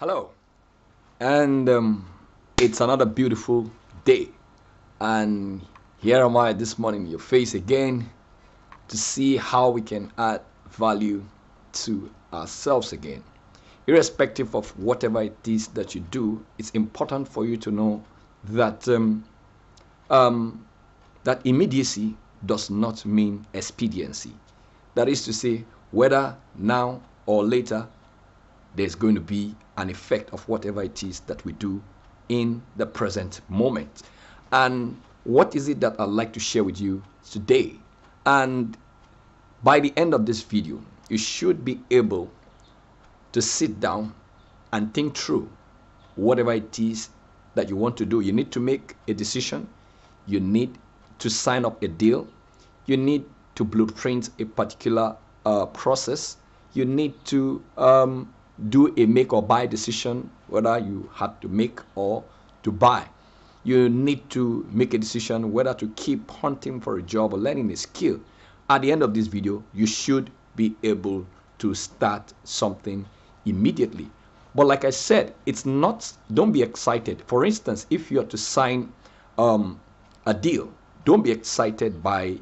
Hello, and it's another beautiful day, and here am I this morning in your face again to see how we can add value to ourselves again. Irrespective of whatever it is that you do, it's important for you to know that um, that immediacy does not mean expediency. That is to say, whether now or later, there's going to be an effect of whatever it is that we do in the present moment. And what is it that I'd like to share with you today? And by the end of this video, you should be able to sit down and think through whatever it is that you want to do. You need to make a decision. You need to sign up a deal. You need to blueprint a particular process. You need to do a make or buy decision, whether you had to make or to buy. You need to make a decision whether to keep hunting for a job or learning a skill. At the end of this video, you should be able to start something immediately. But like I said, it's not, don't be excited. For instance, if you are to sign a deal, don't be excited by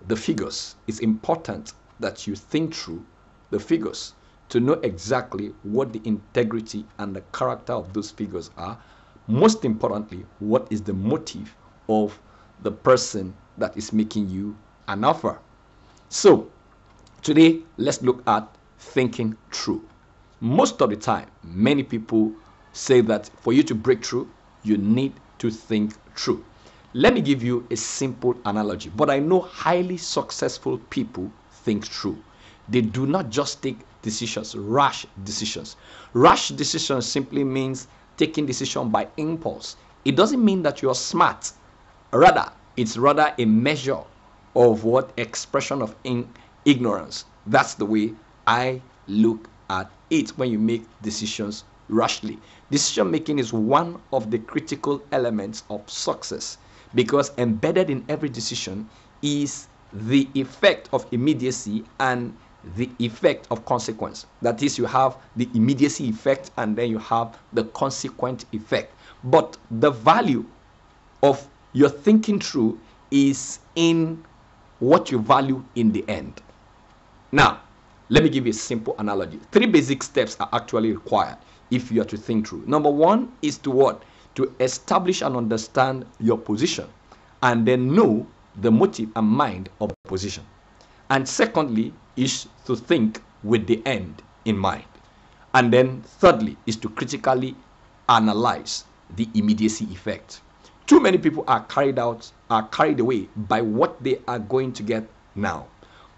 the figures. It's important that you think through the figures to know exactly what the integrity and the character of those figures are. Most importantly, what is the motive of the person that is making you an offer. So today, let's look at thinking through. Most of the time, many people say that for you to break through, you need to think through. Let me give you a simple analogy, but I know highly successful people think through. They do not just take decisions, rash decisions. Rash decisions simply means taking decision by impulse. It doesn't mean that you're smart. Rather, it's rather a measure of what expression of ignorance. That's the way I look at it when you make decisions rashly. Decision making is one of the critical elements of success because embedded in every decision is the effect of immediacy and the effect of consequence. That is, you have the immediacy effect and then you have the consequent effect. But the value of your thinking through is in what you value in the end. Now, let me give you a simple analogy. 3 basic steps are actually required if you are to think through. Number 1 is to what? To establish and understand your position and then know the motive and mind of the position. And secondly is to think with the end in mind. And then thirdly is to critically analyze the immediacy effect. Too many people are carried away by what they are going to get now,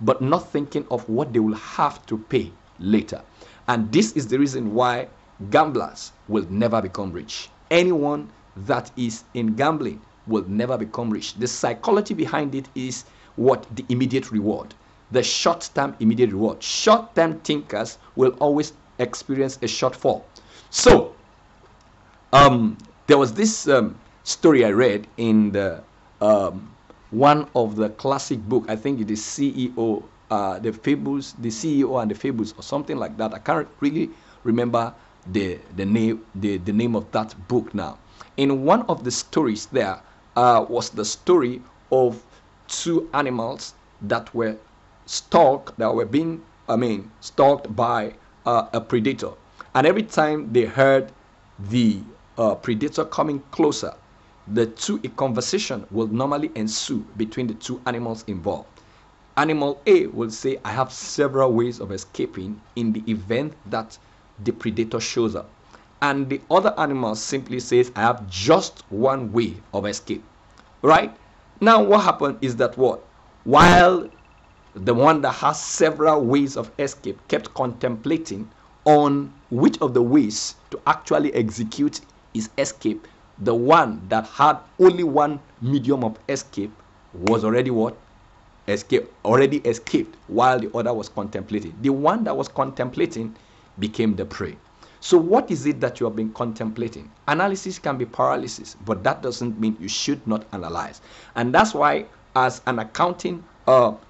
but not thinking of what they will have to pay later. And this is the reason why gamblers will never become rich. Anyone that is in gambling will never become rich. The psychology behind it is what? The immediate reward, the short-term immediate reward. Short-term thinkers will always experience a shortfall. So there was this story I read in the one of the classic book. I think it is CEO, the Fables, the CEO and the Fables, or something like that. I can't really remember the name of that book now. In one of the stories there was the story of 2 animals that were stalked by a predator, and every time they heard the predator coming closer, a conversation will normally ensue between the 2 animals involved. Animal A will say, I have several ways of escaping in the event that the predator shows up. And the other animal simply says, I have just one way of escape. Right? Now what happened is that what? While the one that has several ways of escape kept contemplating on which of the ways to actually execute his escape, the one that had only one medium of escape was already what? Already escaped, while the other was contemplating. The one that was contemplating became the prey. So what is it that you have been contemplating? Analysis can be paralysis, but that doesn't mean you should not analyze. And that's why, as an accounting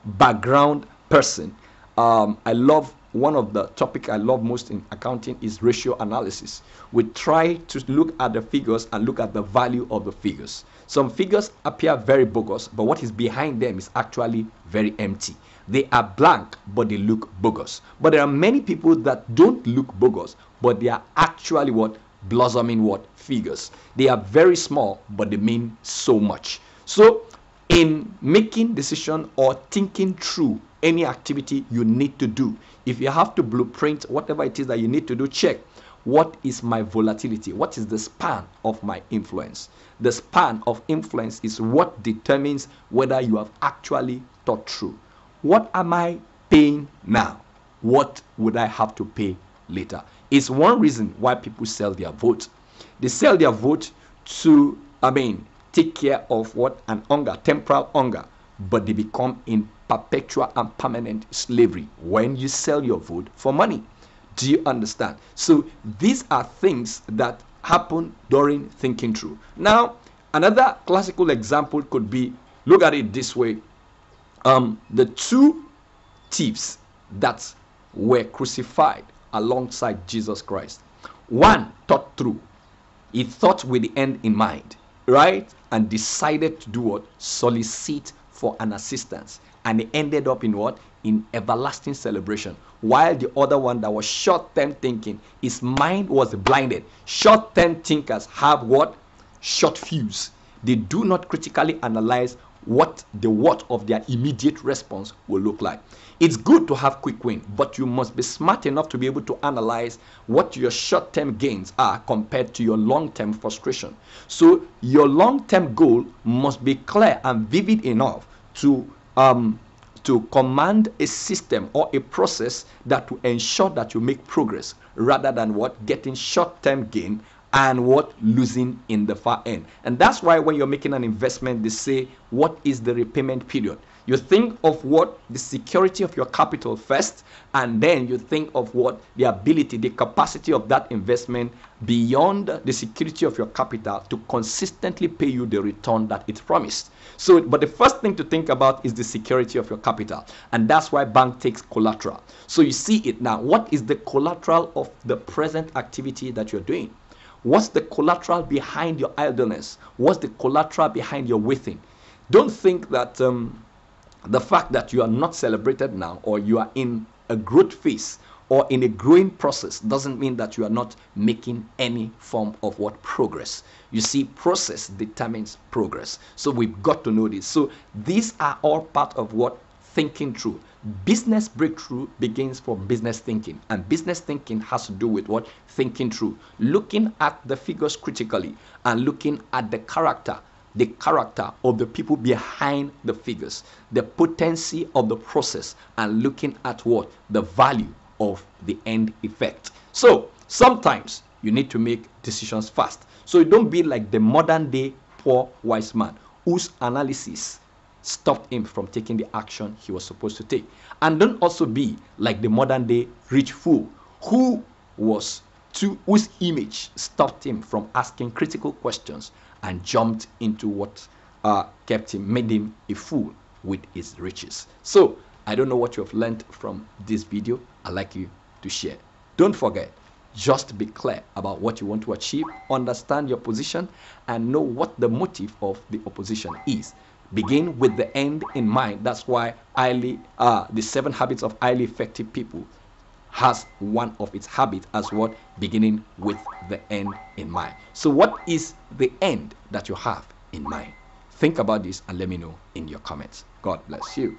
background person, I love one of the topic I love most in accounting is ratio analysis. We try to look at the figures and look at the value of the figures. Some figures appear very bogus, but what is behind them is actually very empty. They are blank, but they look bogus. But there are many people that don't look bogus, but they are actually what? Blossoming what? Figures. They are very small, but they mean so much. So in making decision or thinking through any activity you need to do, if you have to blueprint whatever it is that you need to do, check what is my volatility, what is the span of my influence. The span of influence is what determines whether you have actually thought through. What am I paying now? What would I have to pay later? It's one reason why people sell their vote. They sell their vote to take care of what? An hunger, temporal hunger, but they become in perpetual and permanent slavery when you sell your vote for money. Do you understand? So these are things that happen during thinking through. Now, another classical example could be, look at it this way. The two thieves that were crucified alongside Jesus Christ. One thought through. He thought with the end in mind, right? And decided to do what? Solicit for an assistance. And he ended up in what? In everlasting celebration. While the other one that was short-term thinking, his mind was blinded. Short-term thinkers have what? Short fuse. They do not critically analyze what the worth of their immediate response will look like. It's good to have quick win, but you must be smart enough to be able to analyze what your short-term gains are compared to your long-term frustration. So your long-term goal must be clear and vivid enough to command a system or a process that will ensure that you make progress rather than what? Getting short-term gain and what? Losing in the far end. And that's why when you're making an investment, they say, what is the repayment period? You think of what? The security of your capital first, and then you think of what? The ability, the capacity of that investment beyond the security of your capital to consistently pay you the return that it promised. So, but the first thing to think about is the security of your capital, and that's why bank takes collateral. So you see it now. What is the collateral of the present activity that you're doing? What's the collateral behind your idleness? What's the collateral behind your waiting? Don't think that the fact that you are not celebrated now, or you are in a growth phase or in a growing process, doesn't mean that you are not making any form of what? Progress. You see, process determines progress. So we've got to know this. So these are all part of what? Thinking through. Business breakthrough begins from business thinking, and business thinking has to do with what? Thinking through, looking at the figures critically and looking at the character of the people behind the figures, the potency of the process, and looking at what? The value of the end effect. So sometimes you need to make decisions fast. So you don't be like the modern day poor wise man whose analysis stopped him from taking the action he was supposed to take. And don't also be like the modern day rich fool whose image stopped him from asking critical questions and jumped into what made him a fool with his riches. So I don't know what you have learned from this video. I'd like you to share. Don't forget, just be clear about what you want to achieve, understand your position, and know what the motive of the opposition is. Begin with the end in mind. That's why the 7 habits of highly effective people has one of its habits as what? Beginning with the end in mind. So what is the end that you have in mind? Think about this and let me know in your comments. God bless you.